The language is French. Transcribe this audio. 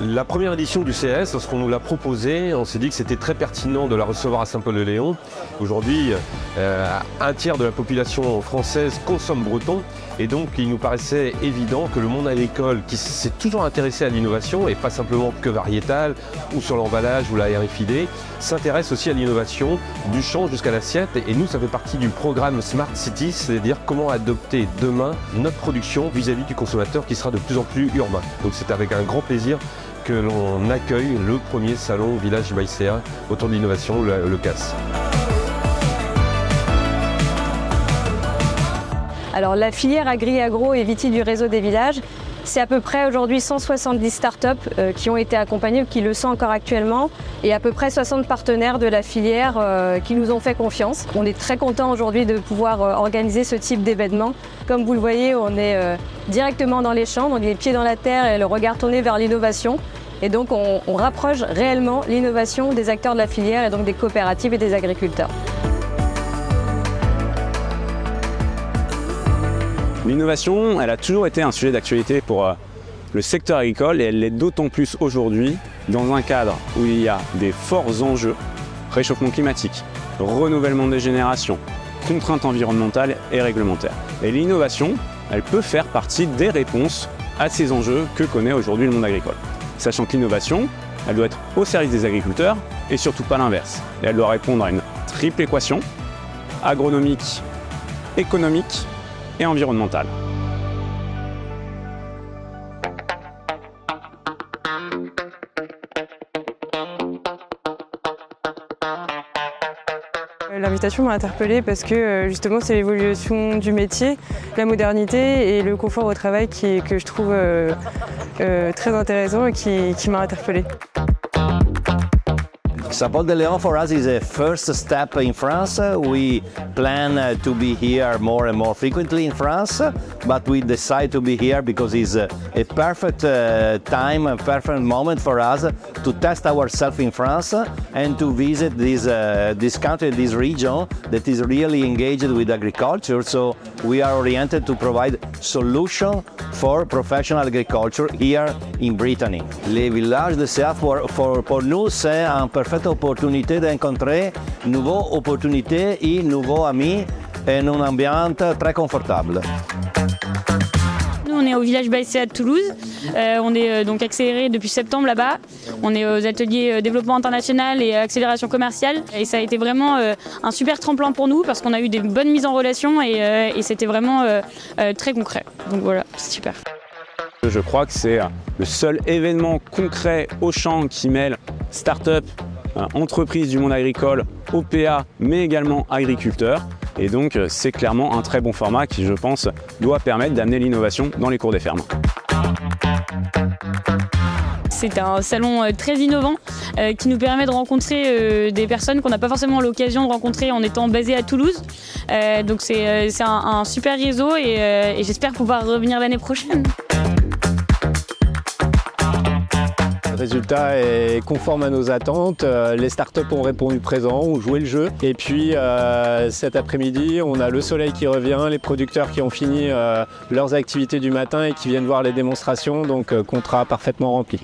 La première édition du CES, lorsqu'on nous l'a proposé, on s'est dit que c'était très pertinent de la recevoir à Saint-Paul-de-Léon. Aujourd'hui, un tiers de la population française consomme breton et donc il nous paraissait évident que le monde agricole, qui s'est toujours intéressé à l'innovation et pas simplement que variétale ou sur l'emballage ou la RFID, s'intéresse aussi à l'innovation du champ jusqu'à l'assiette. Et nous, ça fait partie du programme Smart Cities, c'est-à-dire comment adopter demain notre production vis-à-vis du consommateur qui sera de plus en plus urbain. Donc c'est avec un grand plaisir que l'on accueille le premier salon Village by CA autour de l'innovation, le CAS. Alors la filière agri-agro et viti du réseau des villages, c'est à peu près aujourd'hui 170 startups qui ont été accompagnées ou qui le sont encore actuellement et à peu près 60 partenaires de la filière qui nous ont fait confiance. On est très contents aujourd'hui de pouvoir organiser ce type d'événement. Comme vous le voyez, on est directement dans les champs, donc les pieds dans la terre et le regard tourné vers l'innovation. Et donc on rapproche réellement l'innovation des acteurs de la filière et donc des coopératives et des agriculteurs. L'innovation, elle a toujours été un sujet d'actualité pour le secteur agricole et elle l'est d'autant plus aujourd'hui dans un cadre où il y a des forts enjeux, réchauffement climatique, renouvellement des générations, contraintes environnementales et réglementaires. Et l'innovation, elle peut faire partie des réponses à ces enjeux que connaît aujourd'hui le monde agricole. Sachant que l'innovation, elle doit être au service des agriculteurs et surtout pas l'inverse. Et elle doit répondre à une triple équation, agronomique, économique et environnementale. L'invitation m'a interpellée parce que justement c'est l'évolution du métier, la modernité et le confort au travail que je trouve très intéressant et qui m'a interpellée. Saint-Paul-de-Léon for us is a first step in France. We plan to be here more and more frequently in France, but we decide to be here because it's a perfect time, a perfect moment for us to test ourselves in France and to visit this country, this region that is really engaged with agriculture. So we are oriented to provide solutions for professional agriculture here in Brittany. Les villages de CA pour nous, c'est une parfaite opportunité de rencontrer de nouvelles opportunités et de nouveaux amis en un ambiance très confortable. Nous, on est au Village by CA de Toulouse. On est donc accéléré depuis septembre là-bas. On est aux ateliers développement international et accélération commerciale. Et ça a été vraiment un super tremplin pour nous parce qu'on a eu des bonnes mises en relation et c'était vraiment très concret. Donc voilà, c'est super. Je crois que c'est le seul événement concret au champ qui mêle start-up, entreprises du monde agricole, OPA, mais également agriculteurs. Et donc, c'est clairement un très bon format qui, je pense, doit permettre d'amener l'innovation dans les cours des fermes. C'est un salon très innovant qui nous permet de rencontrer des personnes qu'on n'a pas forcément l'occasion de rencontrer en étant basé à Toulouse. Donc c'est un super réseau et j'espère pouvoir revenir l'année prochaine. Le résultat est conforme à nos attentes. Les startups ont répondu présent, ont joué le jeu. Et puis cet après-midi, on a le soleil qui revient, les producteurs qui ont fini leurs activités du matin et qui viennent voir les démonstrations. Donc contrat parfaitement rempli.